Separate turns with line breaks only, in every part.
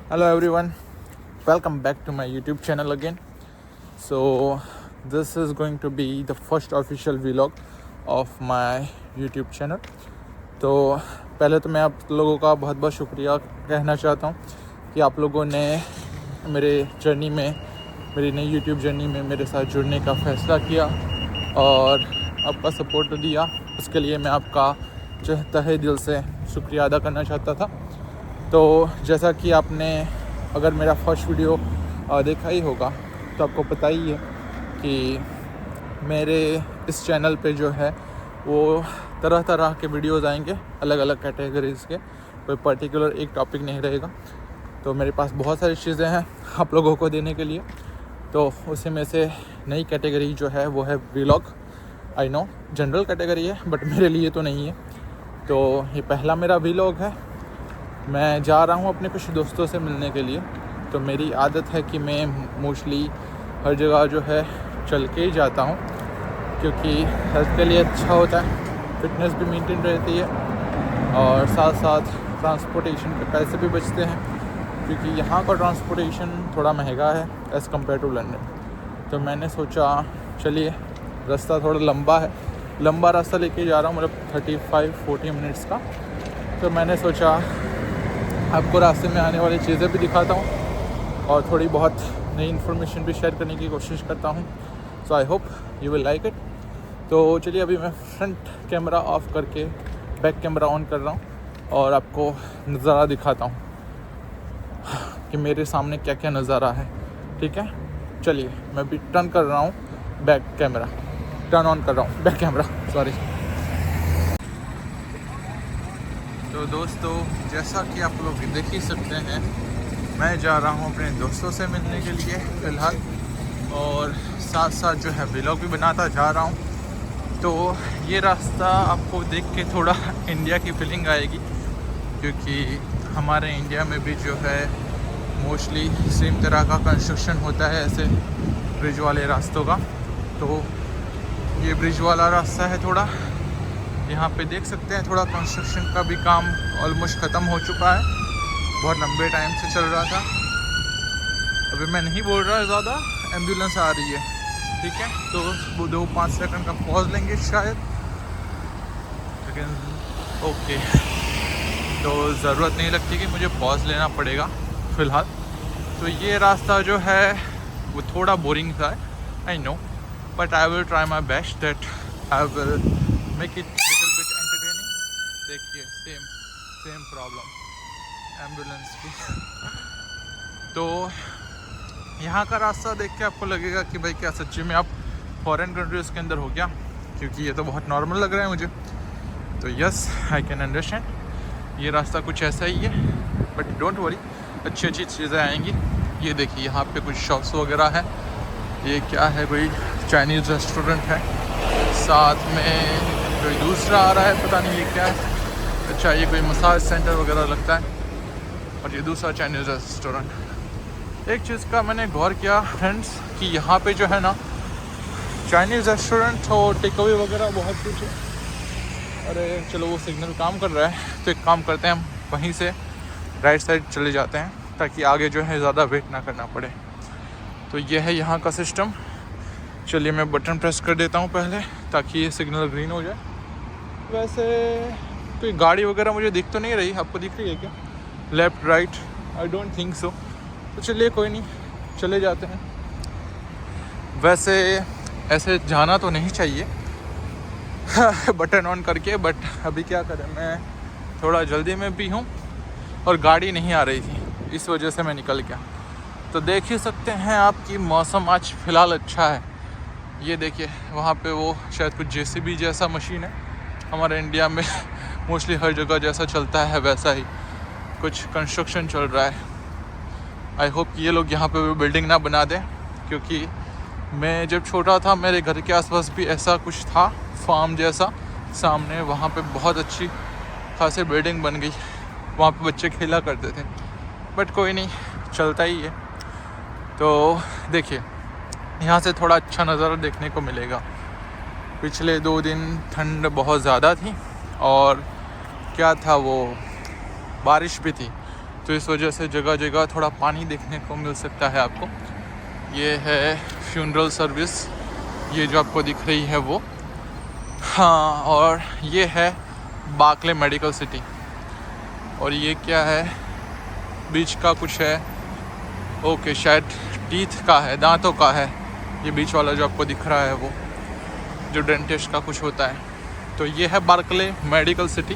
Hello everyone, welcome back to my YouTube channel again. So this is going to be the first official vlog of my YouTube channel. तो पहले तो मैं आप लोगों का बहुत बहुत शुक्रिया कहना चाहता हूँ कि आप लोगों ने मेरे जर्नी में, मेरी नई YouTube जर्नी में मेरे साथ जुड़ने का फ़ैसला किया और आपका सपोर्ट दिया। उसके लिए मैं आपका तहे दिल से शुक्रिया अदा करना चाहता था। तो जैसा कि आपने अगर मेरा फर्स्ट वीडियो देखा ही होगा तो आपको पता ही है कि मेरे इस चैनल पे जो है वो तरह तरह के वीडियोस आएंगे, अलग अलग कैटेगरीज़ के, कोई पर्टिकुलर एक टॉपिक नहीं रहेगा। तो मेरे पास बहुत सारी चीज़ें हैं आप लोगों को देने के लिए। तो उसी में से नई कैटेगरी जो है वो है vlog. I know general category है बट मेरे लिए तो नहीं है। तो ये पहला मेरा व्लॉग है। मैं जा रहा हूँ अपने कुछ दोस्तों से मिलने के लिए। तो मेरी आदत है कि मैं मोस्टली हर जगह जो है चल के ही जाता हूँ, क्योंकि हेल्थ के लिए अच्छा होता है, फिटनेस भी मेंटेन रहती है और साथ साथ ट्रांसपोर्टेशन के पैसे भी बचते हैं, क्योंकि यहाँ का ट्रांसपोर्टेशन थोड़ा महंगा है एज़ कम्पेयर टू लंदन। तो मैंने सोचा चलिए, रास्ता थोड़ा लंबा रास्ता लेके जा रहा हूँ, मतलब 35-40 मिनट्स का। तो मैंने सोचा आपको रास्ते में आने वाली चीज़ें भी दिखाता हूँ और थोड़ी बहुत नई इन्फॉर्मेशन भी शेयर करने की कोशिश करता हूँ। So I hope you will like it. तो चलिए, अभी मैं फ्रंट कैमरा ऑफ करके बैक कैमरा ऑन कर रहा हूँ और आपको नज़ारा दिखाता हूँ कि मेरे सामने क्या क्या नज़ारा है। ठीक है, चलिए मैं भी टर्न कर रहा हूँ टर्न ऑन कर रहा हूँ बैक कैमरा, सॉरी। तो दोस्तों, जैसा कि आप लोग देख ही सकते हैं, मैं जा रहा हूँ अपने दोस्तों से मिलने के लिए फ़िलहाल, और साथ साथ जो है व्लॉग भी बनाता जा रहा हूँ। तो ये रास्ता आपको देख के थोड़ा इंडिया की फीलिंग आएगी, क्योंकि हमारे इंडिया में भी जो है मोस्टली सेम तरह का कंस्ट्रक्शन होता है ऐसे ब्रिज वाले रास्तों का। तो ये ब्रिज वाला रास्ता है थोड़ा, यहाँ पे देख सकते हैं थोड़ा कंस्ट्रक्शन का भी काम ऑलमोस्ट ख़त्म हो चुका है, बहुत लंबे टाइम से चल रहा था। अभी मैं नहीं बोल रहा ज़्यादा, एम्बुलेंस आ रही है। ठीक है, तो वो 2-5 सेकंड का पॉज लेंगे शायद, लेकिन ओके, तो ज़रूरत नहीं लगती कि मुझे पॉज लेना पड़ेगा फ़िलहाल। तो ये रास्ता जो है वो थोड़ा बोरिंग था, I know, but I will try my best that I will make it little bit entertaining. देखिए, सेम प्रॉब्लम, एम्बुलेंस की। तो यहाँ का रास्ता देख के आपको लगेगा कि भाई क्या सच्ची में आप फॉरेन कंट्रीज़ के अंदर हो क्या, क्योंकि ये तो बहुत नॉर्मल लग रहा है मुझे। तो यस, आई कैन अंडरस्टैंड, ये रास्ता कुछ ऐसा ही है, बट डोंट वरी, अच्छी चीज़ें आएंगी। ये देखिए, यहाँ पे कुछ शॉप्स वगैरह है। ये क्या है, कोई चाइनीज़ रेस्टोरेंट है, साथ में कोई दूसरा आ रहा है, पता नहीं ये क्या है। अच्छा, ये कोई मसाज सेंटर वगैरह लगता है, और ये दूसरा चाइनीज़ रेस्टोरेंट। एक चीज़ का मैंने गौर किया फ्रेंड्स कि यहाँ पे जो है ना, चाइनीज़ रेस्टोरेंट और टेक अवे वगैरह बहुत कुछ है। अरे चलो, वो सिग्नल काम कर रहा है, तो एक काम करते हैं, हम वहीं से राइट साइड चले जाते हैं, ताकि आगे जो है ज़्यादा वेट ना करना पड़े। तो ये है यहाँ का सिस्टम। चलिए, मैं बटन प्रेस कर देता हूँ पहले, ताकि ये सिग्नल ग्रीन हो जाए। वैसे कोई गाड़ी वगैरह मुझे दिख तो नहीं रही, आपको दिख रही है क्या? Left right, I don't think so. तो चलिए, कोई नहीं, चले जाते हैं। वैसे ऐसे जाना तो नहीं चाहिए बटन ऑन करके, बट अभी क्या करें, मैं थोड़ा जल्दी में भी हूँ और गाड़ी नहीं आ रही थी, इस वजह से मैं निकल गया। तो देख ही सकते हैं आप कि मौसम आज फ़िलहाल अच्छा है। ये देखिए, वहाँ पे वो शायद कुछ जेसीबी जैसा मशीन है। हमारे इंडिया में मोस्टली हर जगह जैसा चलता है वैसा ही कुछ कंस्ट्रक्शन चल रहा है। आई होप कि ये लोग यहाँ पे बिल्डिंग ना बना दें, क्योंकि मैं जब छोटा था मेरे घर के आसपास भी ऐसा कुछ था, फार्म जैसा सामने, वहाँ पे बहुत अच्छी खासी बिल्डिंग बन गई, वहाँ पे बच्चे खेला करते थे। बट कोई नहीं, चलता ही है। तो देखिए, यहाँ से थोड़ा अच्छा नज़ारा देखने को मिलेगा। पिछले 2 दिन ठंड बहुत ज़्यादा थी और क्या था वो, बारिश भी थी, तो इस वजह से जगह जगह थोड़ा पानी देखने को मिल सकता है आपको। ये है फ्यूनरल सर्विस, ये जो आपको दिख रही है वो। हाँ, और ये है बार्कले मेडिकल सिटी। और ये क्या है, बीच का कुछ है, ओके शायद टीथ का है, दांतों का है ये बीच वाला जो आपको दिख रहा है वो, जो डेंटिस्ट का कुछ होता है। तो ये है बार्कले मेडिकल सिटी,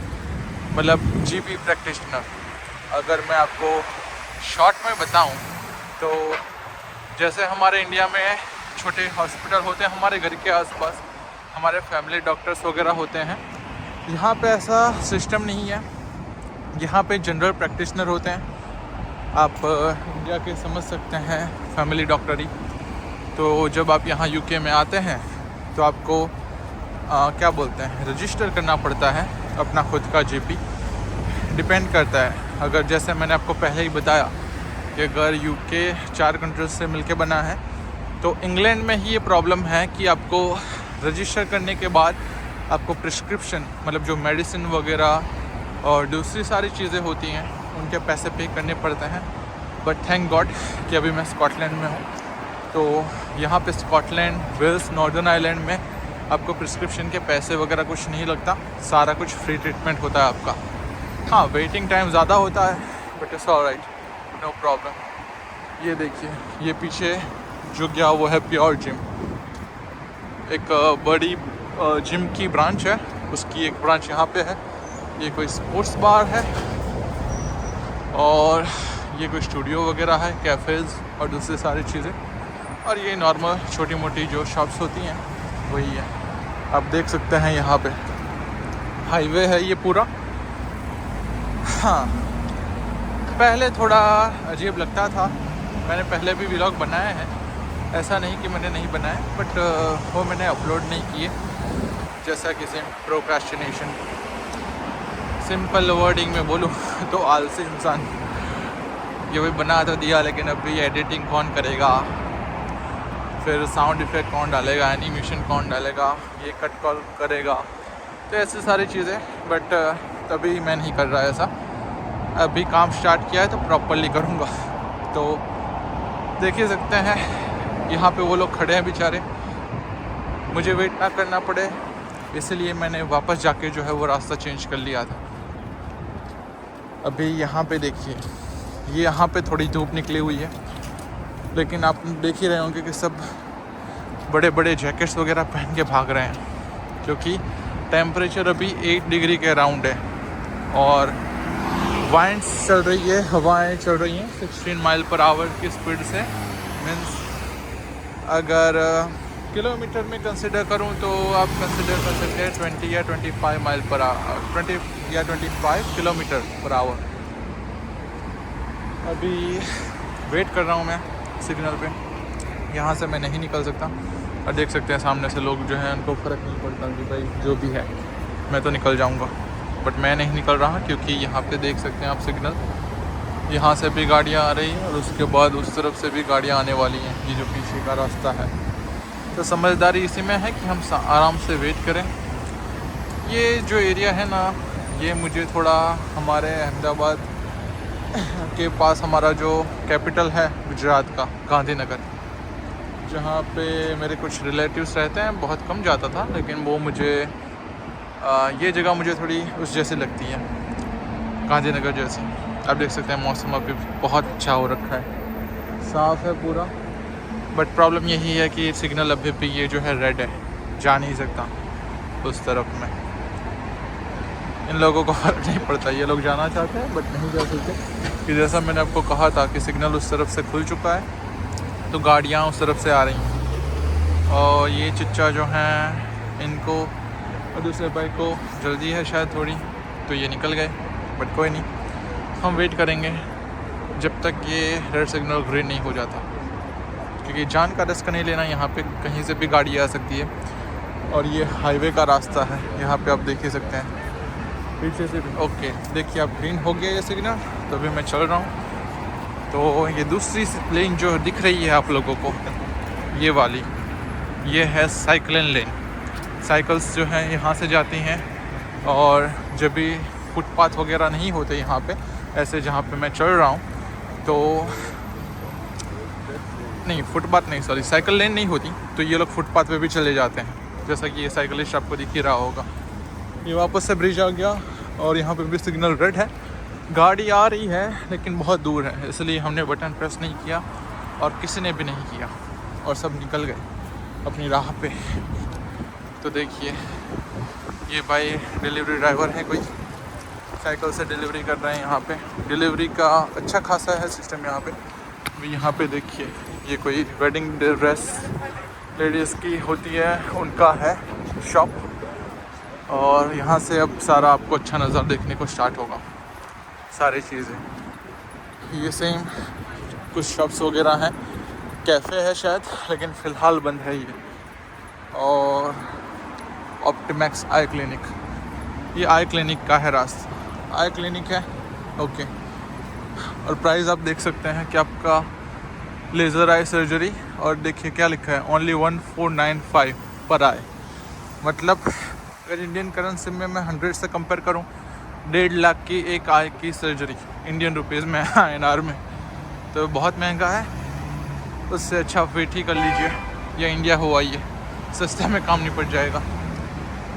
मतलब जीपी प्रैक्टिशनर। अगर मैं आपको शॉर्ट में बताऊं तो जैसे हमारे इंडिया में छोटे हॉस्पिटल होते हैं हमारे घर के आसपास, हमारे फैमिली डॉक्टर्स वगैरह होते हैं, यहाँ पे ऐसा सिस्टम नहीं है। यहाँ पे जनरल प्रैक्टिशनर होते हैं, आप इंडिया के समझ सकते हैं फैमिली डॉक्टरी। तो जब आप यहाँ यूके में आते हैं तो आपको क्या बोलते हैं, रजिस्टर करना पड़ता है अपना खुद का जीपी। डिपेंड करता है, अगर जैसे मैंने आपको पहले ही बताया कि अगर यूके 4 कंट्रीज से मिलके बना है, तो इंग्लैंड में ही ये प्रॉब्लम है कि आपको रजिस्टर करने के बाद आपको प्रिस्क्रिप्शन, मतलब जो मेडिसिन वगैरह और दूसरी सारी चीज़ें होती हैं उनके पैसे पे करने पड़ते हैं। बट थैंक गॉड कि अभी मैं स्कॉटलैंड में हूँ, तो यहाँ पे स्कॉटलैंड, वेल्स, नॉर्दर्न आयरलैंड में आपको प्रिस्क्रिप्शन के पैसे वगैरह कुछ नहीं लगता, सारा कुछ फ्री ट्रीटमेंट होता है आपका। हाँ, वेटिंग टाइम ज़्यादा होता है but it's alright, no problem. ये देखिए, ये पीछे जो गया वो है प्योर जिम, एक बड़ी जिम की ब्रांच है, उसकी एक ब्रांच यहाँ पे है। ये कोई स्पोर्ट्स बार है और ये कोई स्टूडियो वगैरह है, कैफ़ेज़ और दूसरी सारी चीज़ें। और ये नॉर्मल छोटी मोटी जो शॉप्स होती हैं वही है। आप देख सकते हैं यहाँ पे हाईवे है ये पूरा। हाँ, पहले थोड़ा अजीब लगता था, मैंने पहले भी व्लॉग बनाए हैं, ऐसा नहीं कि मैंने नहीं बनाए, बट वो मैंने अपलोड नहीं किए। जैसा कि प्रोक्रेस्टिनेशन, सिंपल वर्डिंग में बोलूँ तो आलसी इंसान। ये भी बना तो दिया, लेकिन अभी एडिटिंग कौन करेगा, फिर साउंड इफ़ेक्ट कौन डालेगा, एनिमेशन कौन डालेगा, ये कट कॉल करेगा, तो ऐसी सारी चीज़ें। बट तभी मैं नहीं कर रहा ऐसा, अभी काम स्टार्ट किया है तो प्रॉपरली करूँगा। तो देख ही सकते हैं यहाँ पे वो लोग खड़े हैं बेचारे, मुझे वेट ना करना पड़े इसलिए मैंने वापस जाके जो है वो रास्ता चेंज कर लिया था। अभी यहाँ पे देखिए, ये यहाँ पे थोड़ी धूप निकली हुई है, लेकिन आप देख ही रहे होंगे कि सब बड़े बड़े जैकेट्स वगैरह पहन के भाग रहे हैं, क्योंकि टेम्परेचर अभी 8 डिग्री के अराउंड है और वाइंड्स चल रही है, हवाएं चल रही हैं 16 माइल पर आवर की स्पीड से। मीन्स अगर किलोमीटर में कंसिडर करूं तो आप कंसिडर कर सकते हैं 20 या 25 माइल पर 20 या 25 किलोमीटर पर आवर। अभी वेट कर रहा हूं मैं सिग्नल पे, यहाँ से मैं नहीं निकल सकता। और देख सकते हैं सामने से लोग जो हैं उनको फ़र्क नहीं पड़ता कि भाई जो भी है मैं तो निकल जाऊंगा, बट मैं नहीं निकल रहा क्योंकि यहाँ पे देख सकते हैं आप सिग्नल, यहाँ से भी गाड़ियाँ आ रही हैं और उसके बाद उस तरफ से भी गाड़ियाँ आने वाली हैं, ये जो पीछे का रास्ता है। तो समझदारी इसी में है कि हम आराम से वेट करें। ये जो एरिया है ना, ये मुझे थोड़ा हमारे अहमदाबाद के पास हमारा जो कैपिटल है गुजरात का, गांधीनगर, जहाँ पे मेरे कुछ रिलेटिव्स रहते हैं, बहुत कम जाता था लेकिन वो मुझे ये जगह मुझे थोड़ी उस जैसी लगती है, गांधीनगर जैसी। आप देख सकते हैं मौसम अभी बहुत अच्छा हो रखा है, साफ़ है पूरा। बट प्रॉब्लम यही है कि सिग्नल अभी भी ये जो है रेड है, जा नहीं सकता उस तरफ में। इन लोगों को फ़र्क नहीं पड़ता, ये लोग जाना चाहते हैं बट नहीं जा सकते, कि जैसा मैंने आपको कहा था कि सिग्नल उस तरफ से खुल चुका है तो गाड़ियाँ उस तरफ से आ रही हैं। और ये चच्चा जो हैं इनको और दूसरे भाई को जल्दी है शायद थोड़ी, तो ये निकल गए। बट कोई नहीं, हम वेट करेंगे जब तक ये रेड सिग्नल ग्रीन नहीं हो जाता, क्योंकि जान का रिस्क नहीं लेना, यहाँ पे कहीं से भी गाड़ी आ सकती है। और ये हाईवे का रास्ता है, यहाँ पे आप देख ही सकते हैं पीछे से भी। ओके, देखिए आप ग्रीन हो गया ये सिग्नल, तो अभी मैं चल रहा हूँ। तो ये दूसरी लेन जो दिख रही है आप लोगों को, ये वाली, ये है साइकिलिंग लेन। साइकिल्स जो हैं यहाँ से जाती हैं, और जब भी फुटपाथ वगैरह नहीं होते यहाँ पे, ऐसे जहाँ पे मैं चल रहा हूँ तो नहीं, फुटपाथ नहीं, सॉरी, साइकिल लेन नहीं होती, तो ये लोग फुटपाथ पे भी चले जाते हैं। जैसा कि ये साइकिलिस्ट आपको दिख ही रहा होगा। ये वापस से ब्रिज आ गया और यहाँ पे भी सिग्नल रेड है। गाड़ी आ रही है लेकिन बहुत दूर है, इसलिए हमने बटन प्रेस नहीं किया और किसी ने भी नहीं किया और सब निकल गए अपनी राह पे। तो देखिए ये भाई डिलीवरी ड्राइवर है, कोई साइकिल से डिलीवरी कर रहे हैं। यहाँ पे डिलीवरी का अच्छा खासा है सिस्टम यहाँ पे। अभी यहाँ पे देखिए ये कोई वेडिंग ड्रेस लेडीज़ की होती है, उनका है शॉप। और यहाँ से अब सारा आपको अच्छा नज़ारा देखने को स्टार्ट होगा, सारी चीज़ें। ये सेम कुछ शॉप्स वगैरह हैं, कैफ़े है शायद, लेकिन फ़िलहाल बंद है ये। और ऑप्टिमैक्स आई क्लिनिक, ये आई क्लिनिक का है रास्ता, आई क्लिनिक है, ओके। और प्राइस आप देख सकते हैं कि आपका लेज़र आई सर्जरी, और देखिए क्या लिखा है, ओनली 1495 पर आए। मतलब अगर इंडियन करेंसी में मैं 100 से कंपेयर करूं, 1.5 लाख की एक आई की सर्जरी इंडियन रुपीज़ में, INR में, तो बहुत महंगा है। उससे अच्छा वेट ही कर लीजिए, या इंडिया हो आइए, सस्ते में काम निपट जाएगा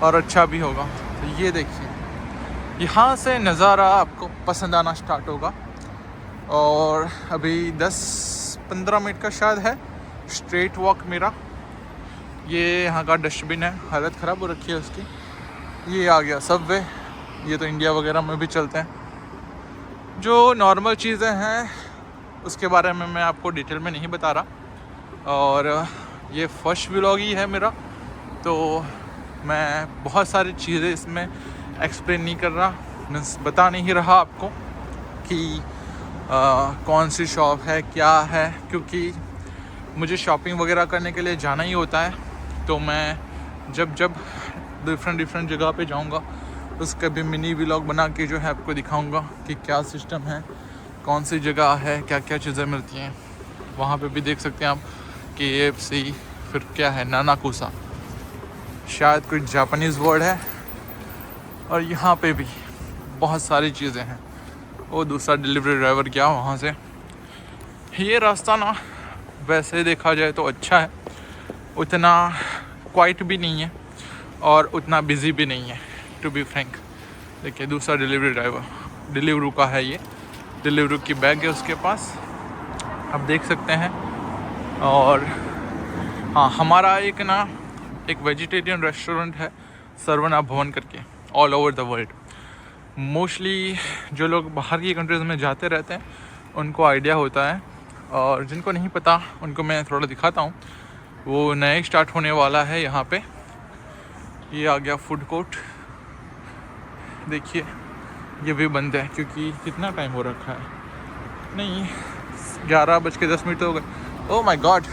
और अच्छा भी होगा। तो ये देखिए यहाँ से नज़ारा आपको पसंद आना स्टार्ट होगा। और अभी 10-15 मिनट का शायद है स्ट्रेट वॉक मेरा। ये यहाँ का डस्टबिन है, हालत ख़राब हो रखी है उसकी। ये आ गया सबवे, ये तो इंडिया वगैरह में भी चलते हैं। जो नॉर्मल चीज़ें हैं उसके बारे में मैं आपको डिटेल में नहीं बता रहा। और ये फर्स्ट व्लॉग ही है मेरा, तो मैं बहुत सारी चीज़ें इसमें एक्सप्लेन नहीं कर रहा, मीन्स बता नहीं रहा आपको कि कौन सी शॉप है, क्या है, क्योंकि मुझे शॉपिंग वगैरह करने के लिए जाना ही होता है। तो मैं जब डिफरेंट जगह पे जाऊंगा उसका भी मिनी व्लॉग बना के जो है आपको दिखाऊंगा कि क्या सिस्टम है, कौन सी जगह है, क्या क्या चीज़ें मिलती हैं। वहाँ पे भी देख सकते हैं आप KFC, फिर क्या है, नानाकुसा, शायद कोई जापानीज़ वर्ड है। और यहाँ पे भी बहुत सारी चीज़ें हैं। वो दूसरा डिलीवरी ड्राइवर गया वहाँ से। ये रास्ता ना वैसे देखा जाए तो अच्छा है, उतना क्वाइट भी नहीं है और उतना बिज़ी भी नहीं है, टू बी फ्रैंक। देखिए दूसरा डिलीवरी ड्राइवर, डिलीवरू का है ये, डिलीवरू की बैग है उसके पास, आप देख सकते हैं। और हाँ, हमारा एक वेजिटेरियन रेस्टोरेंट है सरवना भवन करके, all over the world. Mostly जो लोग बाहर की कंट्रीज़ में जाते रहते हैं उनको आइडिया होता है, और जिनको नहीं पता उनको मैं थोड़ा दिखाता हूँ। वो नए स्टार्ट होने वाला है यहाँ पे। ये आ गया फूड कोर्ट, देखिए ये भी बंद है क्योंकि कितना टाइम हो रखा है, नहीं 11:10 हो गए। ओह माय गॉड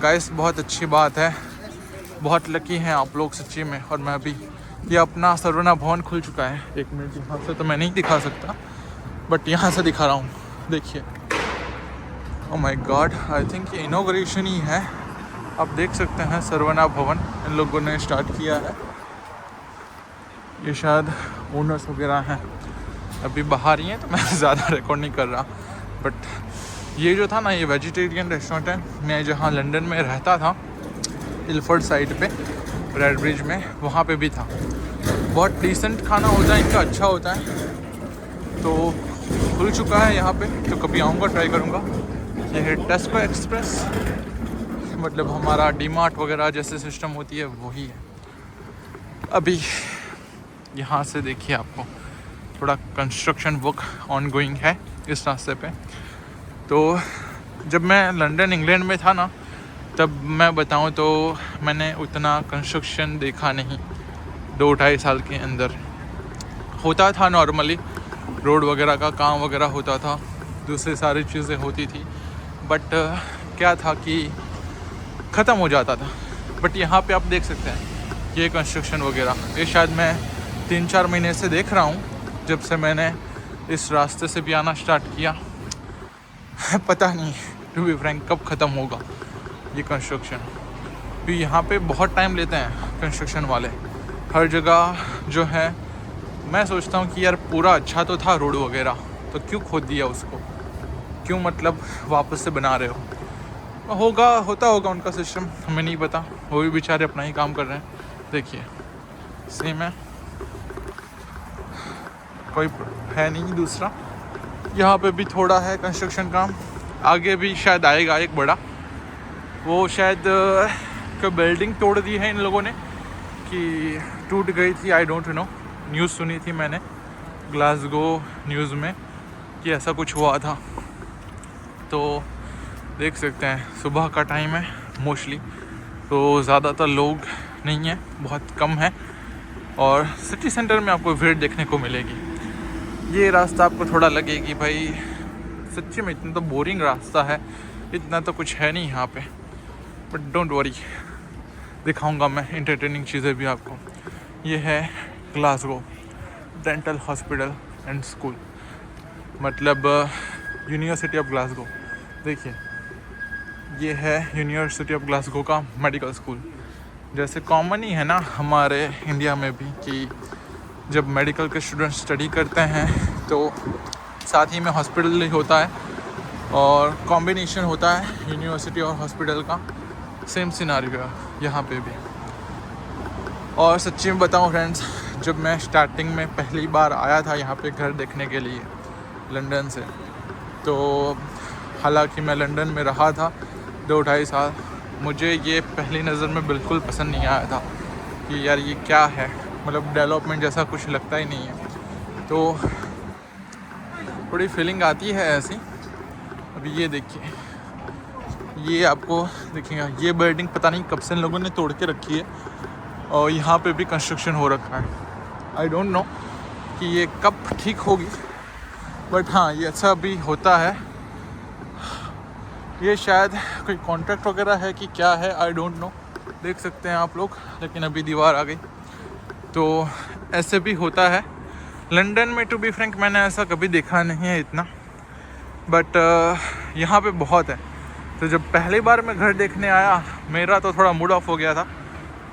गाइस, बहुत अच्छी बात है, बहुत लकी हैं आप लोग सच्ची में। और मैं भी, ये अपना सरवना भवन खुल चुका है। 1 मिनट, यहाँ से तो मैं नहीं दिखा सकता बट यहाँ से दिखा रहा हूँ, देखिए। Oh my God, I think ये इनॉग्रेशन ही है। आप देख सकते हैं सरवना भवन इन लोगों ने स्टार्ट किया है। ये शायद ओनर्स वगैरह हैं, अभी बाहर ही हैं तो मैं ज़्यादा रिकॉर्ड नहीं कर रहा। बट ये जो था ना, ये वेजिटेरियन रेस्टोरेंट है। मैं जहाँ लंदन में रहता था, इल्फर्ड साइड पे, रेड ब्रिज में, वहाँ पे भी था। बहुत डिसेंट खाना होता है इनका, अच्छा होता है। तो खुल चुका है यहाँ पे, तो कभी आऊँगा, ट्राई करूँगा। ये है टेस्को एक्सप्रेस, मतलब हमारा डीमार्ट वगैरह जैसे सिस्टम होती है वही है। अभी यहाँ से देखिए आपको थोड़ा कंस्ट्रक्शन वर्क ऑन गोइंग है इस रास्ते पे। तो जब मैं लंदन इंग्लैंड में था ना, तब मैं बताऊँ तो मैंने उतना कंस्ट्रक्शन देखा नहीं। 2-2.5 साल के अंदर होता था नॉर्मली, रोड वगैरह का काम वगैरह होता था, दूसरी सारी चीज़ें होती थी, बट क्या था कि ख़त्म हो जाता था। बट यहाँ पे आप देख सकते हैं ये कंस्ट्रक्शन वगैरह, ये शायद मैं 3-4 महीने से देख रहा हूँ, जब से मैंने इस रास्ते से भी आना स्टार्ट किया। पता नहीं टू बी फ्रैंक कब ख़त्म होगा ये कंस्ट्रक्शन। भी यहाँ पे बहुत टाइम लेते हैं कंस्ट्रक्शन वाले, हर जगह जो है मैं सोचता हूँ कि यार पूरा अच्छा तो था रोड वगैरह, तो क्यों खोद दिया उसको, क्यों मतलब वापस से बना रहे हो। होता होगा उनका सिस्टम, हमें नहीं पता, वो भी बेचारे अपना ही काम कर रहे हैं। देखिए सेम है, कोई है नहीं दूसरा। यहाँ पे भी थोड़ा है कंस्ट्रक्शन काम, आगे भी शायद आएगा एक बड़ा, वो शायद कोई बिल्डिंग तोड़ दी है इन लोगों ने कि टूट गई थी, आई डोंट नो। न्यूज़ सुनी थी मैंने ग्लासगो न्यूज़ में कि ऐसा कुछ हुआ था। तो देख सकते हैं सुबह का टाइम है मोस्टली, तो ज़्यादातर लोग नहीं हैं, बहुत कम है, और सिटी सेंटर में आपको भीड़ देखने को मिलेगी। ये रास्ता आपको थोड़ा लगे कि भाई सच्ची में इतना तो बोरिंग रास्ता है, इतना तो कुछ है नहीं यहाँ पे, बट डोंट वरी, दिखाऊंगा मैं इंटरटेनिंग चीज़ें भी आपको। ये है Glasgow dental hospital and school, मतलब यूनिवर्सिटी ऑफ ग्लासगो। देखिए ये है यूनिवर्सिटी ऑफ ग्लासगो का मेडिकल स्कूल। जैसे कॉमन ही है ना हमारे इंडिया में भी कि जब मेडिकल के स्टूडेंट्स स्टडी करते हैं तो साथ ही में हॉस्पिटल ही होता है, और कॉम्बिनेशन होता है यूनिवर्सिटी और हॉस्पिटल का। सेम सिनारियो है यहाँ पे भी। और सच्ची में बताऊँ फ्रेंड्स, जब मैं स्टार्टिंग में पहली बार आया था यहाँ पे घर देखने के लिए लंदन से, तो हालांकि मैं लंदन में रहा था 2-2.5 साल, मुझे ये पहली नज़र में बिल्कुल पसंद नहीं आया था कि यार ये क्या है, मतलब डेवलपमेंट जैसा कुछ लगता ही नहीं है। तो थोड़ी फीलिंग आती है ऐसी। अभी ये देखिए, ये आपको देखिएगा, ये बिल्डिंग पता नहीं कब से इन लोगों ने तोड़ के रखी है, और यहाँ पे भी कंस्ट्रक्शन हो रखा है। आई डोंट नो कि ये कब ठीक होगी, बट हाँ ये अच्छा भी होता है। ये शायद कोई कॉन्ट्रैक्ट वगैरह है कि क्या है, आई डोंट नो, देख सकते हैं आप लोग। लेकिन अभी दीवार आ गई, तो ऐसे भी होता है लंदन में। टू बी फ्रैंक मैंने ऐसा कभी देखा नहीं है इतना, बट यहाँ पे बहुत है। तो जब पहली बार मैं घर देखने आया, मेरा तो थोड़ा मूड ऑफ हो गया था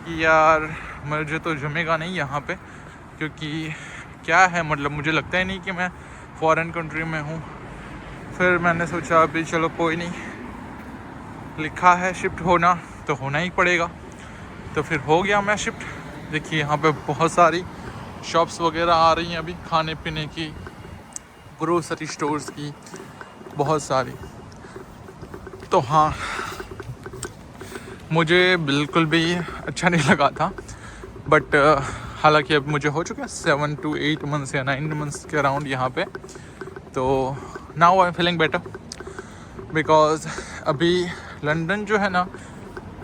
कि यार मुझे तो जमेगा नहीं यहाँ पे, क्योंकि क्या है, मतलब मुझे लगता ही नहीं कि मैं फॉरेन कंट्री में हूँ। फिर मैंने सोचा अभी चलो कोई नहीं, लिखा है शिफ्ट होना तो होना ही पड़ेगा, तो फिर हो गया मैं शिफ्ट। देखिए यहाँ पे बहुत सारी शॉप्स वगैरह आ रही हैं अभी, खाने पीने की, ग्रोसरी स्टोर्स की, बहुत सारी। तो हाँ मुझे बिल्कुल भी अच्छा नहीं लगा था, बट हालांकि अब मुझे हो चुके हैं 7 to 8 मंथ्स या 9 मंथ्स के अराउंड यहाँ पे। तो now I am feeling better, because अभी लंदन जो है ना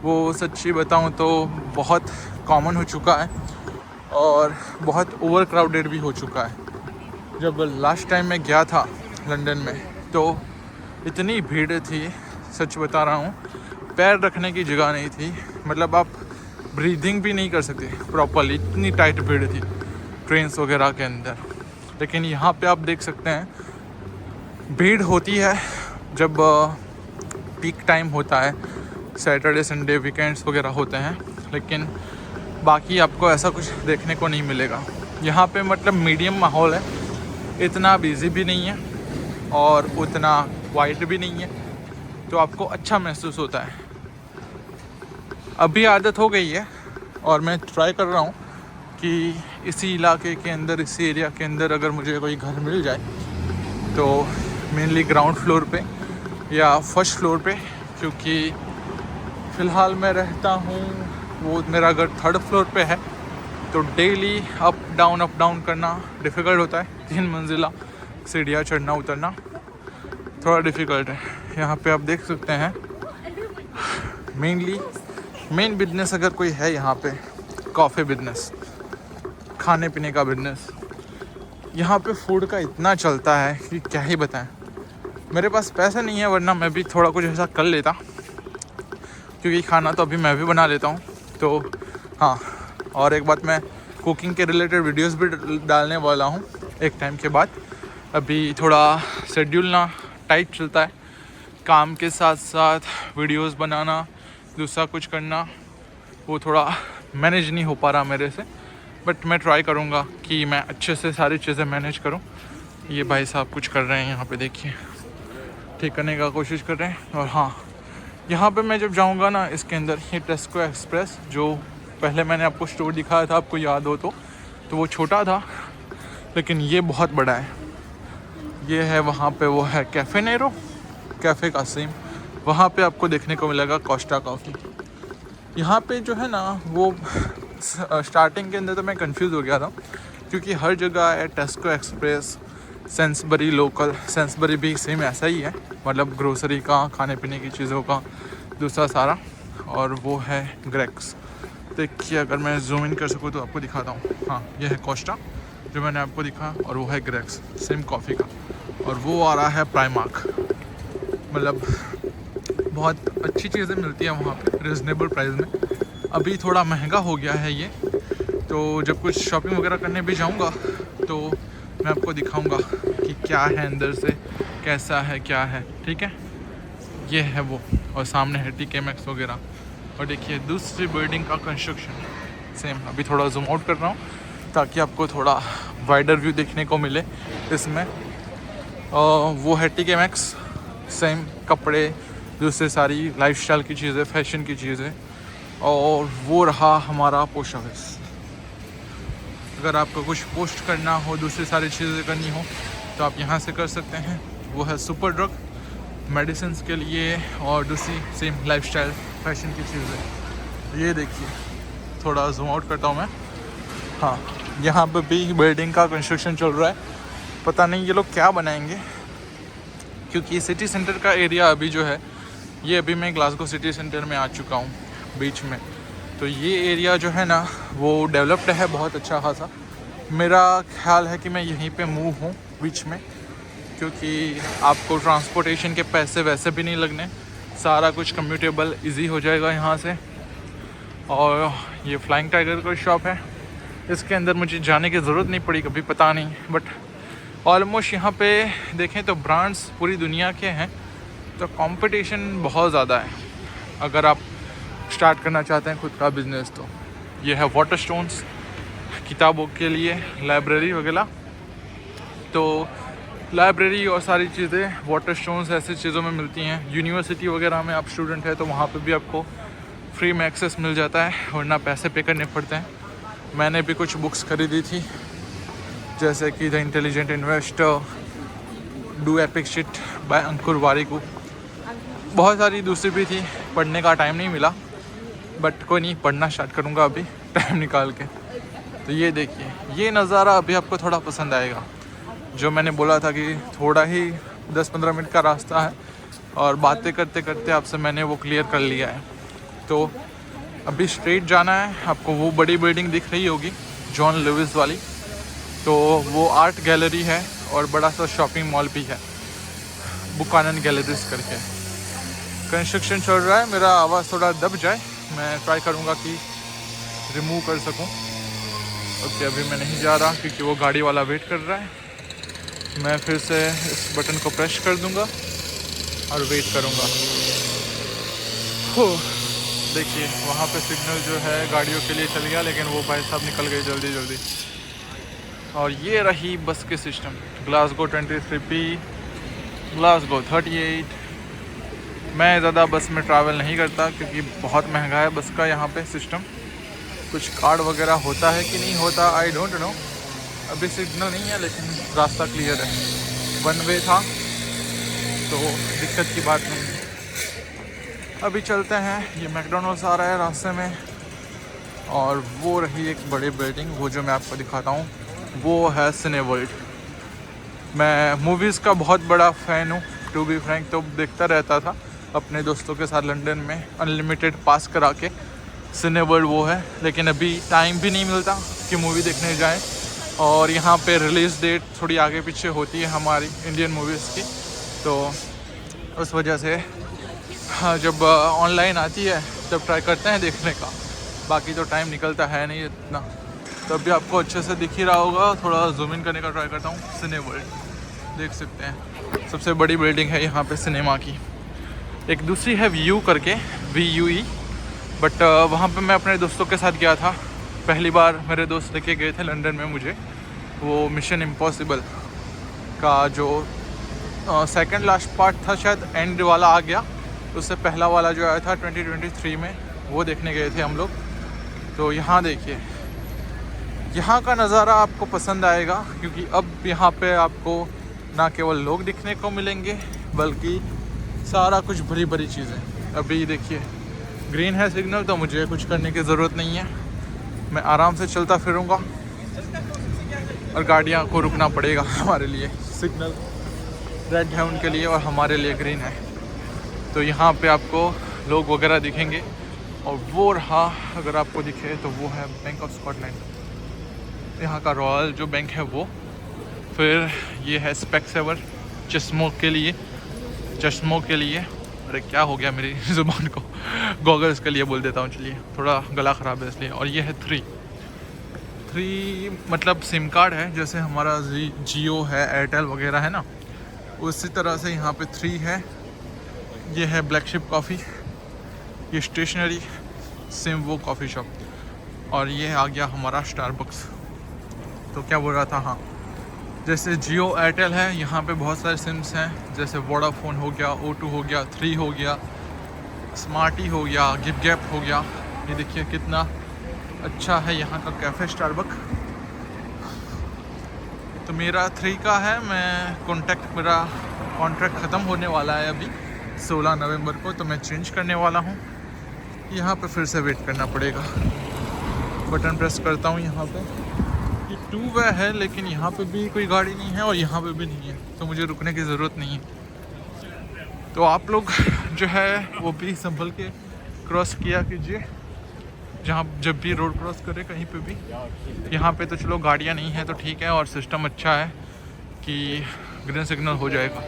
वो सच्ची बताऊँ तो बहुत कॉमन हो चुका है, और बहुत ओवर क्राउडेड भी हो चुका है। जब लास्ट टाइम मैं गया था लंदन में तो इतनी भीड़ थी, सच बता रहा हूँ, पैर रखने की जगह नहीं थी, मतलब आप ब्रीदिंग भी नहीं कर सकते प्रॉपरली, इतनी टाइट भीड़ थी ट्रेन्स वगैरह के अंदर। लेकिन यहाँ पे आप देख सकते हैं भीड़ होती है जब पीक टाइम होता है, सैटरडे संडे वीकेंड्स वगैरह होते हैं, लेकिन बाकी आपको ऐसा कुछ देखने को नहीं मिलेगा यहाँ पे। मतलब मीडियम माहौल है, इतना बिजी भी नहीं है और उतना वाइड भी नहीं है, तो आपको अच्छा महसूस होता है। अभी आदत हो गई है और मैं ट्राई कर रहा हूँ कि इसी इलाके के अंदर, इसी एरिया के अंदर अगर मुझे कोई घर मिल जाए तो मेनली ग्राउंड फ्लोर पे या फर्स्ट फ्लोर पे, क्योंकि फ़िलहाल मैं रहता हूँ, वो मेरा घर 3rd फ्लोर पे है, तो डेली अप डाउन करना डिफ़िकल्ट होता है। 3 मंजिला सीढ़ियाँ चढ़ना उतरना थोड़ा डिफ़िकल्ट है। यहाँ पे आप देख सकते हैं मेन बिजनेस अगर कोई है यहाँ पे, कॉफ़ी बिजनेस, खाने पीने का बिजनेस। यहाँ पे फूड का इतना चलता है कि क्या ही बताएं। मेरे पास पैसे नहीं है, वरना मैं भी थोड़ा कुछ ऐसा कर लेता, क्योंकि खाना तो अभी मैं भी बना लेता हूँ। तो हाँ, और एक बात, मैं कुकिंग के रिलेटेड वीडियोस भी डालने वाला हूँ एक टाइम के बाद। अभी थोड़ा शेड्यूल ना टाइट चलता है, काम के साथ साथ वीडियोस बनाना, दूसरा कुछ करना, वो थोड़ा मैनेज नहीं हो पा रहा मेरे से। बट मैं ट्राई करूँगा कि मैं अच्छे से सारी चीज़ें मैनेज करूँ। ये भाई साहब कुछ कर रहे हैं यहाँ पे, देखिए ठीक करने का कोशिश कर रहे हैं। और हाँ, यहाँ पे मैं जब जाऊँगा ना इसके अंदर, ये टेस्को एक्सप्रेस जो पहले मैंने आपको स्टोर दिखाया था, आपको याद हो तो वो छोटा था, लेकिन ये बहुत बड़ा है। ये है वहाँ पे, वो है कैफ़े नेरो, कैफ़े कासिम, वहाँ पे आपको देखने को मिलेगा कोस्टा कॉफ़ी। यहाँ पे जो है ना वो स्टार्टिंग के अंदर तो मैं कंफ्यूज हो गया था, क्योंकि हर जगह है टेस्को एक्सप्रेस, सेंसबरी लोकल, सेंसबरी भी सेम ऐसा ही है, मतलब ग्रोसरी का, खाने पीने की चीज़ों का, दूसरा सारा। और वो है ग्रेक्स। देखिए अगर मैं जूम इन कर सकूँ तो आपको दिखाता हूँ। हाँ, ये है कोस्टा जो मैंने आपको दिखा, और वो है ग्रेक्स सेम कॉफ़ी का। और वो आ रहा है प्राइमार्क। मतलब बहुत अच्छी चीज़ें मिलती हैं वहाँ पे रिजनेबल प्राइस में। अभी थोड़ा महंगा हो गया है ये, तो जब कुछ शॉपिंग वगैरह करने भी जाऊँगा तो मैं आपको दिखाऊँगा कि क्या है अंदर से, कैसा है, क्या है। ठीक है, ये है वो, और सामने है TK Maxx वगैरह। और देखिए दूसरी बिल्डिंग का कंस्ट्रक्शन सेम। अभी थोड़ा जूम आउट कर रहा हूँ ताकि आपको थोड़ा वाइडर व्यू देखने को मिले इसमें। वो है TK Maxx, सेम कपड़े, दूसरे सारी लाइफस्टाइल की चीज़ें, फैशन की चीज़ें। और वो रहा हमारा पोस्ट ऑफिस। अगर आपको कुछ पोस्ट करना हो, दूसरी सारी चीज़ें करनी हो तो आप यहाँ से कर सकते हैं। वो है सुपर ड्रग, मेडिसिन के लिए, और दूसरी सेम लाइफस्टाइल फैशन की चीज़ें। ये देखिए, थोड़ा जूम आउट करता हूँ मैं। हाँ, यहाँ पे भी बिल्डिंग का कंस्ट्रक्शन चल रहा है। पता नहीं ये लोग क्या बनाएंगे, क्योंकि सिटी सेंटर का एरिया अभी जो है, ये अभी मैं ग्लासगो सिटी सेंटर में आ चुका हूँ बीच में। तो ये एरिया जो है ना वो डेवलप्ड है बहुत अच्छा खासा। मेरा ख्याल है कि मैं यहीं पे मूव हूँ बीच में, क्योंकि आपको ट्रांसपोर्टेशन के पैसे वैसे भी नहीं लगने, सारा कुछ कम्यूटेबल इजी हो जाएगा यहाँ से। और ये फ्लाइंग टाइगर का शॉप है, इसके अंदर मुझे जाने की ज़रूरत नहीं पड़ी कभी, पता नहीं, बट ऑलमोस्ट यहाँ पे देखें तो ब्रांड्स पूरी दुनिया के हैं, तो कंपटीशन बहुत ज़्यादा है अगर आप स्टार्ट करना चाहते हैं खुद का बिज़नेस। तो ये है वाटर स्टोन्स, किताबों के लिए, लाइब्रेरी वगैरह। तो लाइब्रेरी और सारी चीज़ें वाटर स्टोन्स ऐसी चीज़ों में मिलती हैं। यूनिवर्सिटी वगैरह में आप स्टूडेंट है तो वहाँ पे भी आपको फ्री में एक्सेस मिल जाता है, वरना पैसे पे करने पड़ते हैं। मैंने भी कुछ बुक्स खरीदी थी, जैसे कि the intelligent investor, do epic shit by Ankur Warikoo. बहुत सारी दूसरी भी थी, पढ़ने का टाइम नहीं मिला, बट कोई नहीं, पढ़ना स्टार्ट करूँगा अभी टाइम निकाल के। तो ये देखिए, ये नज़ारा अभी आपको थोड़ा पसंद आएगा। जो मैंने बोला था कि थोड़ा ही 10-15 मिनट का रास्ता है, और बातें करते करते आपसे मैंने वो क्लियर कर लिया है। तो अभी स्ट्रेट जाना है आपको। वो बड़ी बिल्डिंग दिख रही होगी जॉन लुइस वाली, तो वो आर्ट गैलरी है, और बड़ा सा शॉपिंग मॉल भी है, बुकानन गैलरीज करके। कंस्ट्रक्शन चल रहा है, मेरा आवाज़ थोड़ा दब जाए, मैं ट्राई करूँगा कि रिमूव कर सकूँ। ओके, अभी मैं नहीं जा रहा क्योंकि वो गाड़ी वाला वेट कर रहा है। मैं फिर से इस बटन को प्रेस कर दूँगा और वेट करूँगा। देखिए वहाँ पे सिग्नल जो है गाड़ियों के लिए चल गया, लेकिन वो भाई साहब निकल गए जल्दी जल्दी। और ये रही बस के सिस्टम, ग्लासगो 23P, ग्लासगो 38। मैं ज़्यादा बस में ट्रैवल नहीं करता क्योंकि बहुत महंगा है बस का यहाँ पे सिस्टम। कुछ कार्ड वगैरह होता है कि नहीं होता, आई डोंट नो। अभी सिग्नल नहीं है लेकिन रास्ता क्लियर है, वन वे था तो दिक्कत की बात नहीं है। अभी चलते हैं, ये मैकडॉनल्ड्स आ रहा है रास्ते में, और वो रही एक बड़ी बिल्डिंग, वो जो मैं आपको दिखाता हूँ, वो है सिनेवर्ल्ड। मैं मूवीज़ का बहुत बड़ा फ़ैन हूँ, टू बी फ्रैंक। तो देखता रहता था अपने दोस्तों के साथ लंदन में, अनलिमिटेड पास करा के सिनेवर्ल्ड वो है। लेकिन अभी टाइम भी नहीं मिलता कि मूवी देखने जाएं, और यहाँ पे रिलीज़ डेट थोड़ी आगे पीछे होती है हमारी इंडियन मूवीज़ की, तो उस वजह से हाँ, जब ऑनलाइन आती है तब ट्राई करते हैं देखने का, बाकी तो टाइम निकलता है नहीं इतना। तो अभी आपको अच्छे से दिख ही रहा होगा, थोड़ा जूम इन करने का ट्राई करता हूँ। सिनेवर्ल्ड देख सकते हैं, सबसे बड़ी बिल्डिंग है यहाँ पे सिनेमा की। एक दूसरी है व्यू करके, VUE, बट वहाँ पे मैं अपने दोस्तों के साथ गया था पहली बार मेरे दोस्त लेके गए थे लंदन में मुझे, वो मिशन इम्पॉसिबल का जो सेकंड लास्ट पार्ट था, शायद एंड वाला आ गया, उससे पहला वाला जो आया था 2023 में, वो देखने गए थे हम लोग। तो यहाँ देखिए, यहाँ का नज़ारा आपको पसंद आएगा, क्योंकि अब यहाँ पे आपको ना केवल लोग दिखने को मिलेंगे बल्कि सारा कुछ भरी भरी चीज़ें। अभी देखिए ग्रीन है सिग्नल, तो मुझे कुछ करने की ज़रूरत नहीं है, मैं आराम से चलता फिरूँगा और गाड़ियाँ को रुकना पड़ेगा हमारे लिए। सिग्नल रेड है उनके लिए और हमारे लिए ग्रीन है। तो यहाँ पे आपको लोग वगैरह दिखेंगे, और वो रहा, अगर आपको दिखे तो वो है बैंक ऑफ स्कॉटलैंड, यहाँ का रॉयल जो बैंक है वो। फिर ये है स्पेक्सेवर, चश्मों के लिए। अरे क्या हो गया मेरी ज़ुबान को, गॉगल्स के लिए बोल देता हूँ, चलिए, थोड़ा गला ख़राब है इसलिए। और ये है थ्री मतलब सिम कार्ड है, जैसे हमारा जियो है, एयरटेल वगैरह है ना, उसी तरह से यहाँ पे 3 है। ये है ब्लैक शिप कॉफ़ी, ये स्टेशनरी सिम वो कॉफ़ी शॉप, और ये आ गया हमारा स्टारबक्स। तो क्या बोल रहा था, हाँ, जैसे जियो एयरटेल है, यहाँ पे बहुत सारे सिम्स हैं, जैसे वोडाफोन हो गया, O2 हो गया, 3 हो गया, स्मार्टी हो गया, गिव गैप हो गया। ये देखिए कितना अच्छा है यहाँ का कैफ़े स्टारबक। तो मेरा 3 का है, मेरा कॉन्ट्रैक्ट ख़त्म होने वाला है अभी 16 नवंबर को, तो मैं चेंज करने वाला हूँ। यहाँ पे फिर से वेट करना पड़ेगा, बटन प्रेस करता हूँ यहाँ पे। ये 2 वे है, लेकिन यहाँ पे भी कोई गाड़ी नहीं है और यहाँ पे भी नहीं है, तो मुझे रुकने की ज़रूरत नहीं है। तो आप लोग जो है वो भी संभल के क्रॉस किया कीजिए, जब भी रोड क्रॉस करें कहीं पे भी। यहाँ पे तो चलो गाड़ियाँ नहीं है तो ठीक है, और सिस्टम अच्छा है कि ग्रीन सिग्नल हो जाएगा।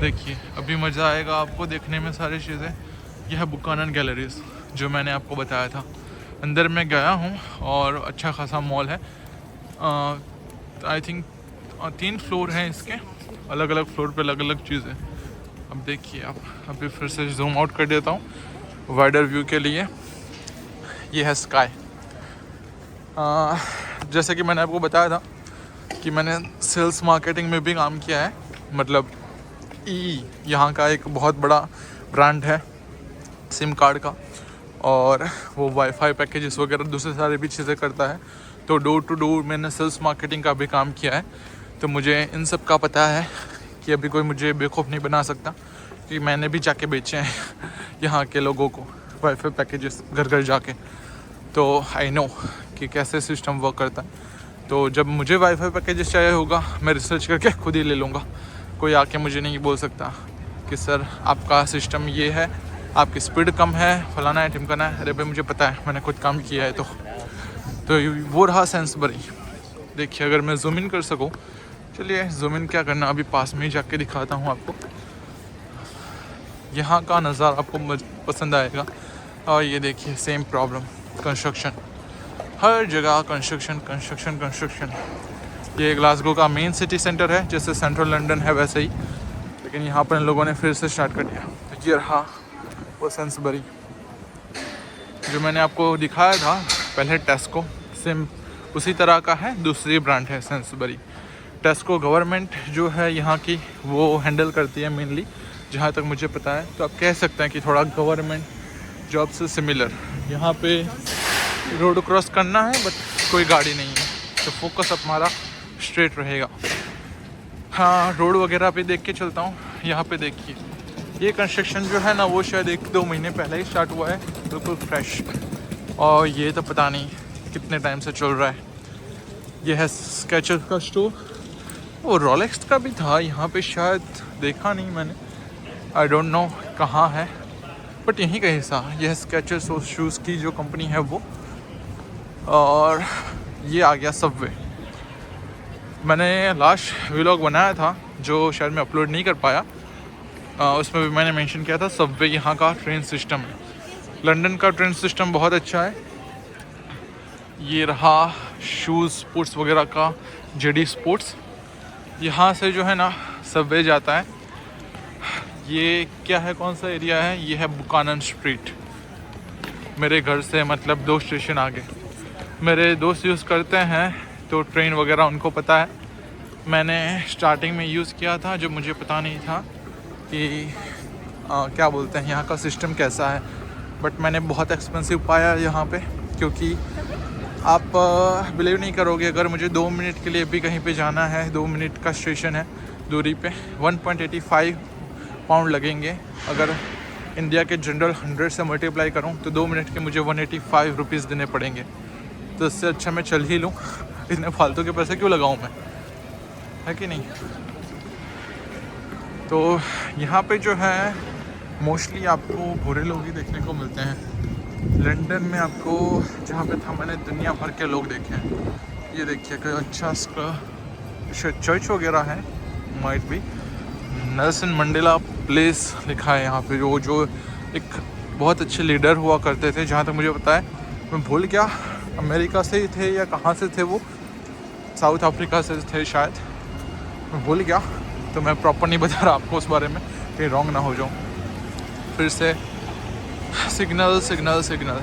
देखिए अभी मज़ा आएगा आपको देखने में सारी चीज़ें। यह है बुकानन गैलरीज जो मैंने आपको बताया था, अंदर मैं गया हूँ और अच्छा खासा मॉल है। आई थिंक 3 फ्लोर हैं इसके, अलग अलग फ्लोर पे अलग अलग चीज़ें। अब देखिए आप, अभी फिर से जूम आउट कर देता हूँ वाइडर व्यू के लिए। ये है स्काई। जैसे कि मैंने आपको बताया था कि मैंने सेल्स मार्केटिंग में भी काम किया है, मतलब यहाँ का एक बहुत बड़ा ब्रांड है सिम कार्ड का, और वो वाईफाई पैकेजेस वगैरह दूसरे सारे भी चीज़ें करता है। तो डोर टू डोर मैंने सेल्स मार्केटिंग का भी काम किया है, तो मुझे इन सब का पता है कि अभी कोई मुझे बेवकूफ़ नहीं बना सकता, कि मैंने भी जाके बेचे हैं यहाँ के लोगों को वाईफाई पैकेजेस घर घर जाके। तो आई नो कि कैसे सिस्टम वर्क करता है। तो जब मुझे वाईफाई पैकेजेस चाहिए होगा, मैं रिसर्च करके खुद ही ले लूँगा। कोई आके मुझे नहीं बोल सकता कि सर आपका सिस्टम ये है, आपकी स्पीड कम है, फलाना है, टिमकाना है। अरे भाई मुझे पता है, मैंने खुद काम किया है। तो वो रहा सेंसबरी। देखिए अगर मैं जूम इन कर सकूँ, चलिए जूम इन क्या करना, अभी पास में ही जाके दिखाता हूँ आपको। यहाँ का नज़ारा आपको पसंद आएगा। और ये देखिए सेम प्रॉब्लम, कंस्ट्रक्शन, हर जगह कंस्ट्रक्शन। ये ग्लासगो का मेन सिटी सेंटर है, जैसे सेंट्रल लंदन है वैसे ही, लेकिन यहाँ पर इन लोगों ने फिर से स्टार्ट कर दिया। तो ये रहा वो सेंसबरी जो मैंने आपको दिखाया था पहले, टेस्को सेम उसी तरह का है, दूसरी ब्रांड है सेंसबरी। टेस्को गवर्नमेंट जो है यहाँ की वो हैंडल करती है मेनली, जहाँ तक मुझे पता है। तो आप कह सकते हैं कि थोड़ा गवर्नमेंट जॉब से सिमिलर। यहाँ पे रोड क्रॉस करना है बट कोई गाड़ी नहीं है, तो फोकस हमारा स्ट्रेट रहेगा। हाँ, रोड वगैरह पे देख के चलता हूँ। यहाँ पे देखिए ये कंस्ट्रक्शन जो है ना, वो शायद 1-2 महीने पहले ही स्टार्ट हुआ है, बिल्कुल फ्रेश, और ये तो पता नहीं कितने टाइम से चल रहा है। ये है स्केचर का स्टोर, वो रोलेक्स का भी था यहाँ पे, शायद देखा नहीं मैंने, आई डोंट नो कहाँ है, बट यहीं का हिस्सा। यह स्केचर शूज़ की जो कंपनी है वो। और ये आ गया सबवे। मैंने लास्ट व्लॉग बनाया था जो शायद मैं अपलोड नहीं कर पाया, उसमें भी मैंने मेंशन किया था सबवे यहाँ का ट्रेन सिस्टम है। लंदन का ट्रेन सिस्टम बहुत अच्छा है। ये रहा शूज़ स्पोर्ट्स वगैरह का जेडी स्पोर्ट्स, यहाँ से जो है ना सबवे जाता है। ये क्या है, कौन सा एरिया है, ये है बुकानन स्ट्रीट, मेरे घर से मतलब 2 स्टेशन आगे। मेरे दोस्त यूज़ करते हैं तो ट्रेन वगैरह उनको पता है। मैंने स्टार्टिंग में यूज़ किया था जब मुझे पता नहीं था कि क्या बोलते हैं यहाँ का सिस्टम कैसा है, बट मैंने बहुत एक्सपेंसिव पाया यहाँ पे, क्योंकि आप बिलीव नहीं करोगे, अगर मुझे 2 मिनट के लिए भी कहीं पे जाना है, 2 मिनट का स्टेशन है दूरी पे, 1.85 पाउंड लगेंगे। अगर इंडिया के जनरल 100 से मल्टीप्लाई करूँ तो 2 मिनट के मुझे 185 रुपीज़ देने पड़ेंगे। तो इससे अच्छा मैं चल ही लूँ, इतने फालतू के पैसे क्यों लगाऊँ मैं, है कि नहीं। तो यहाँ पे जो है मोस्टली आपको भूरे लोग ही देखने को मिलते हैं। लंदन में आपको जहाँ पे था मैंने दुनिया भर के लोग देखे हैं। ये देखिए कोई अच्छा चर्च वगैरह है, माइट भी नेल्सन मंडेला प्लेस लिखा है यहाँ पे, जो एक बहुत अच्छे लीडर हुआ करते थे, जहाँ तक मुझे पता है। मैं भूल गया अमेरिका से ही थे या कहाँ से थे, वो साउथ अफ्रीका से थे शायद, मैं भूल गया, तो मैं प्रॉपर नहीं बता रहा आपको उस बारे में, कहीं रॉन्ग ना हो जाऊँ। फिर से सिग्नल सिग्नल सिग्नल,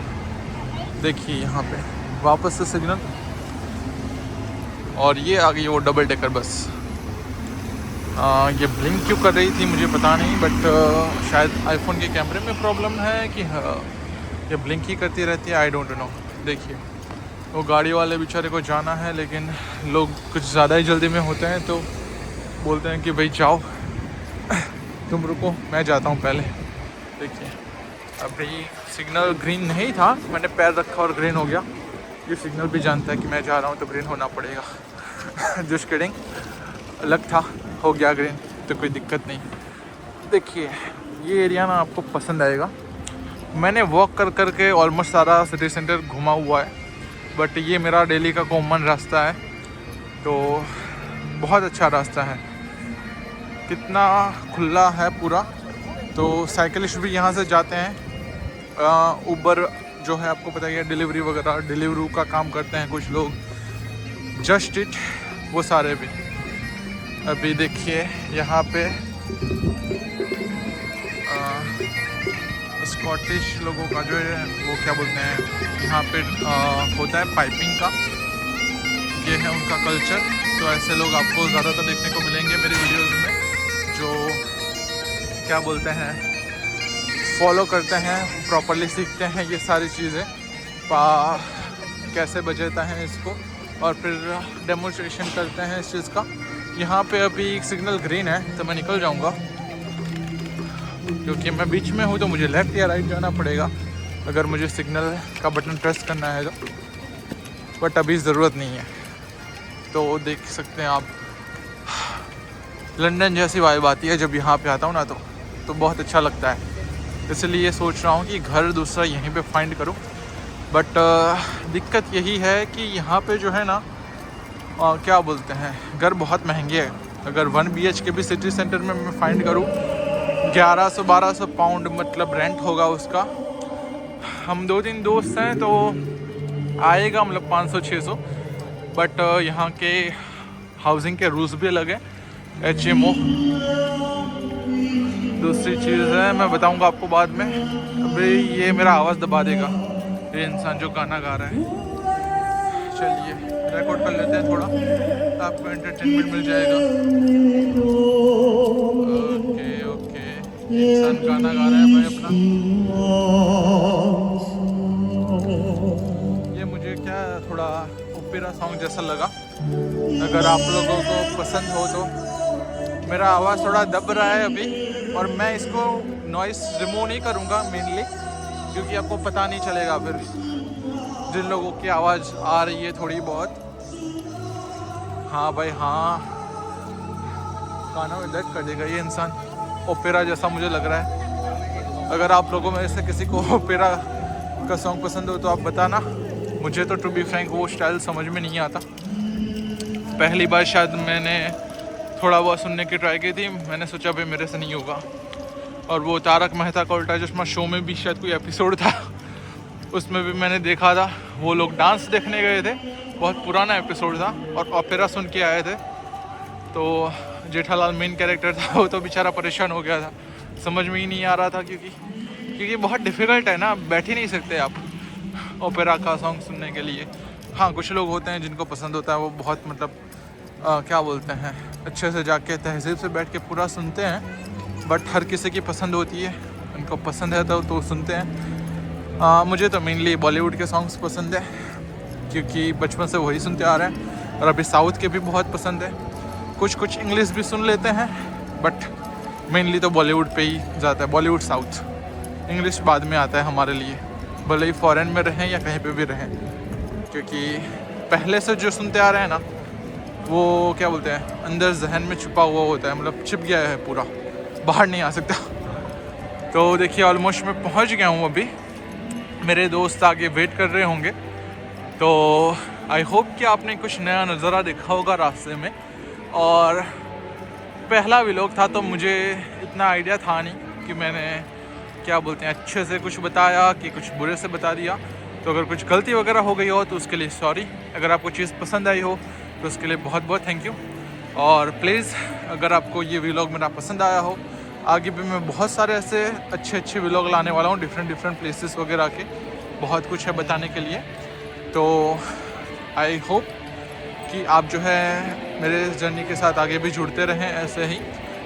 देखिए यहाँ पे वापस से सिग्नल, और ये आ गई वो डबल डेकर बस। ये ब्लिंक क्यों कर रही थी मुझे पता नहीं, बट शायद आईफोन के कैमरे में प्रॉब्लम है कि ये ब्लिंक ही करती रहती है, आई डोंट नो। देखिए वो गाड़ी वाले बेचारे को जाना है, लेकिन लोग कुछ ज़्यादा ही जल्दी में होते हैं तो बोलते हैं कि भाई जाओ तुम रुको, मैं जाता हूँ पहले। देखिए अभी सिग्नल ग्रीन नहीं था, मैंने पैर रखा और ग्रीन हो गया। ये सिग्नल भी जानता है कि मैं जा रहा हूँ तो ग्रीन होना पड़ेगा। जस्ट किडिंग, अलग था, हो गया ग्रीन तो कोई दिक्कत नहीं। देखिए ये एरिया ना आपको पसंद आएगा। मैंने वॉक कर कर के ऑलमोस्ट सारा सिटी सेंटर घुमा हुआ है, बट ये मेरा डेली का कॉमन रास्ता है, तो बहुत अच्छा रास्ता है, कितना खुला है पूरा। तो साइकिलिस्ट भी यहाँ से जाते हैं। उबर जो है आपको पता ही है, डिलीवरी वगैरह, डिलीवरी का काम करते हैं कुछ लोग, जस्ट इट, वो सारे भी। अभी देखिए यहाँ पे स्कॉटिश लोगों का जो है वो क्या बोलते हैं, यहाँ पे होता है पाइपिंग का, ये है उनका कल्चर। तो ऐसे लोग आपको ज़्यादातर देखने को मिलेंगे मेरी वीडियोस में, जो क्या बोलते हैं फॉलो करते हैं, प्रॉपरली सीखते हैं ये सारी चीज़ें, कैसे बजाता है इसको, और फिर डेमोन्स्ट्रेशन करते हैं इस चीज़ का। यहाँ पे अभी सिग्नल ग्रीन है तो मैं निकल जाऊँगा, क्योंकि मैं बीच में हूँ तो मुझे लेफ़्ट या राइट जाना पड़ेगा अगर मुझे सिग्नल का बटन प्रेस करना है तो, बट अभी ज़रूरत नहीं है। तो देख सकते हैं आप, लंदन जैसी वाइब आती है जब यहाँ पे आता हूँ ना, तो बहुत अच्छा लगता है। इसलिए सोच रहा हूँ कि घर दूसरा यहीं पे फाइंड करूँ, बट दिक्कत यही है कि यहाँ पे जो है ना क्या बोलते हैं, घर बहुत महंगे हैं। अगर 1 BHK भी सिटी सेंटर में मैं फाइंड करूँ 1100-1200 पाउंड मतलब रेंट होगा उसका। हम 2-3 दोस्त हैं तो आएगा मतलब 500-600, बट यहाँ के हाउसिंग के रूल्स भी अलग हैं, HMO। दूसरी चीज़ है, मैं बताऊंगा आपको बाद में। अभी ये मेरा आवाज़ दबा देगा ये इंसान जो गाना गा रहा है। चलिए रिकॉर्ड कर लेते हैं थोड़ा, आपको एंटरटेनमेंट मिल जाएगा। ओके इंसान गाना गा रहा है भाई अपना। ये मुझे क्या थोड़ा ओपेरा सॉन्ग जैसा लगा। अगर आप लोगों को पसंद हो तो, मेरा आवाज़ थोड़ा दब रहा है अभी, और मैं इसको नॉइस रिमूव नहीं करूँगा मेनली, क्योंकि आपको पता नहीं चलेगा फिर जिन लोगों की आवाज़ आ रही है थोड़ी बहुत। हाँ भाई हाँ, गाना में दर्द कर देगा ये इंसान, ओपेरा जैसा मुझे लग रहा है। अगर आप लोगों में से किसी को ओपेरा का सॉन्ग पसंद हो तो आप बताना। मुझे तो टू बी फ्रैंक वो स्टाइल समझ में नहीं आता। पहली बार शायद मैंने थोड़ा बहुत सुनने की ट्राई की थी, मैंने सोचा भाई मेरे से नहीं होगा। और वो तारक मेहता का उल्टा चश्मा शो में भी शायद कोई एपिसोड था, उसमें भी मैंने देखा था, वो लोग डांस देखने गए थे, बहुत पुराना एपिसोड था, और ओपेरा सुन के आए थे। तो जेठालाल मेन कैरेक्टर था, वो तो बेचारा परेशान हो गया था, समझ में ही नहीं आ रहा था, क्योंकि बहुत डिफ़िकल्ट है ना, बैठ ही नहीं सकते आप ओपेरा का सॉन्ग सुनने के लिए। हाँ, कुछ लोग होते हैं जिनको पसंद होता है, वो बहुत मतलब क्या बोलते हैं, अच्छे से जाके तहज़ीब से बैठ के पूरा सुनते हैं। बट हर किसी की पसंद होती है, उनको पसंद है तो सुनते हैं। मुझे तो मेनली बॉलीवुड के सॉन्ग्स पसंद है, क्योंकि बचपन से वही सुनते आ रहे हैं। और अभी साउथ के भी बहुत पसंद है, कुछ इंग्लिश भी सुन लेते हैं, बट मेनली तो बॉलीवुड पे ही जाता है, बॉलीवुड साउथ। इंग्लिश बाद में आता है हमारे लिए, भले ही फॉरेन में रहें या कहीं पे भी रहें, क्योंकि पहले से जो सुनते आ रहे हैं ना, वो क्या बोलते हैं, अंदर जहन में छुपा हुआ होता है, मतलब छिप गया है पूरा, बाहर नहीं आ सकता। तो देखिए ऑलमोस्ट मैं पहुंच गया हूं अभी, मेरे दोस्त आगे वेट कर रहे होंगे। तो आई होप कि आपने कुछ नया नज़ारा देखा होगा रास्ते में। और पहला व्लॉग था तो मुझे इतना आइडिया था नहीं कि मैंने क्या बोलते हैं अच्छे से कुछ बताया कि कुछ बुरे से बता दिया। तो अगर कुछ गलती वगैरह हो गई हो तो उसके लिए सॉरी। अगर आपको चीज़ पसंद आई हो तो उसके लिए बहुत बहुत थैंक यू। और प्लीज़ अगर आपको ये व्लॉग मेरा पसंद आया हो, आगे भी मैं बहुत सारे ऐसे अच्छे व्लॉग लाने वाला हूँ, डिफरेंट प्लेसेस वगैरह के, बहुत कुछ है बताने के लिए। तो आई होप कि आप जो है मेरे जर्नी के साथ आगे भी जुड़ते रहें ऐसे ही।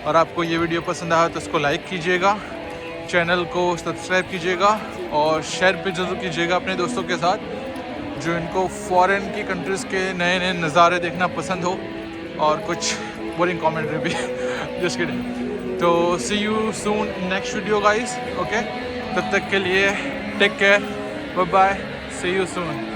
और आपको ये वीडियो पसंद आया तो इसको लाइक कीजिएगा, चैनल को सब्सक्राइब कीजिएगा और शेयर भी ज़रूर कीजिएगा अपने दोस्तों के साथ, जो इनको फॉरेन की कंट्रीज़ के नए नए नज़ारे देखना पसंद हो और कुछ बोरिंग कमेंट्री भी जस्ट किडिंग। तो see you soon next video guys, okay. तब तक के लिए take care, bye bye, see you soon.